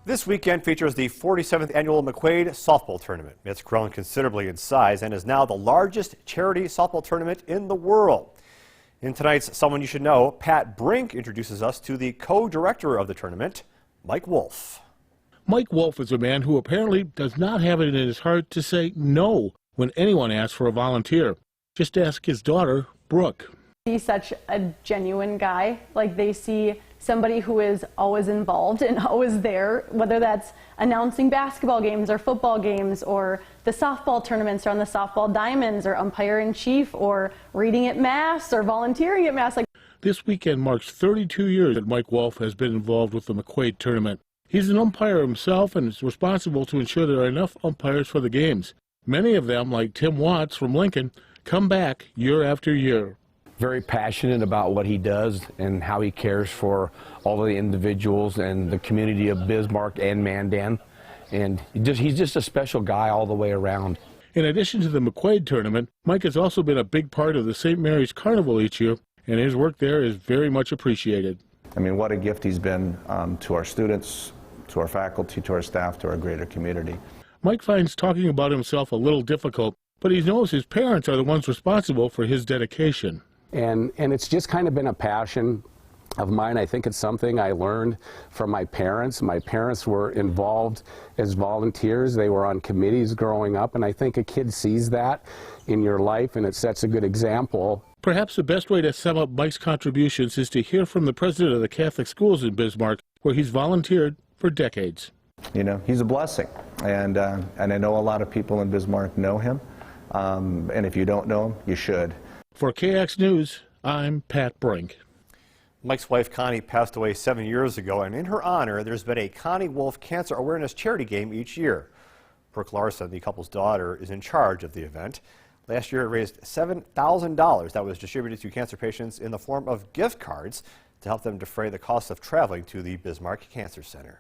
This weekend features the 47th annual McQuade Softball Tournament. It's grown considerably in size and is now the largest charity softball tournament in the world. In tonight's Someone You Should Know, Pat Brink introduces us to the co-director of the tournament, Mike Wolf. Mike Wolf is a man who apparently does not have it in his heart to say no when anyone asks for a volunteer. Just ask his daughter, Brooke. He's such a genuine guy. Like, they see somebody who is always involved and always there, whether that's announcing basketball games or football games or the softball tournaments or on the softball diamonds or umpire-in-chief or reading at mass or volunteering at mass. This weekend marks 32 years that Mike Wolf has been involved with the McQuade Tournament. He's an umpire himself and is responsible to ensure there are enough umpires for the games. Many of them, like Tim Watts from Lincoln, come back year after year. Very passionate about what he does and how he cares for all of the individuals and the community of Bismarck and Mandan. And he's just a special guy all the way around. In addition to the McQuade Tournament, Mike has also been a big part of the St. Mary's Carnival each year, and his work there is very much appreciated. I mean, what a gift he's been to our students, to our faculty, to our staff, to our greater community. Mike finds talking about himself a little difficult, but he knows his parents are the ones responsible for his dedication. And it's just kind of been a passion of mine. I think it's something I learned from my parents. My parents were involved as volunteers. They were on committees growing up, and I think a kid sees that in your life, and it sets a good example. Perhaps the best way to sum up Mike's contributions is to hear from the president of the Catholic schools in Bismarck, where he's volunteered for decades. You know, he's a blessing, and I know a lot of people in Bismarck know him, and if you don't know him, you should. For KX News, I'm Pat Brink. Mike's wife Connie passed away 7 years ago, and in her honor, there's been a Connie Wolf Cancer Awareness charity game each year. Brooke Larson, the couple's daughter, is in charge of the event. Last year, it raised $7,000 that was distributed to cancer patients in the form of gift cards to help them defray the cost of traveling to the Bismarck Cancer Center.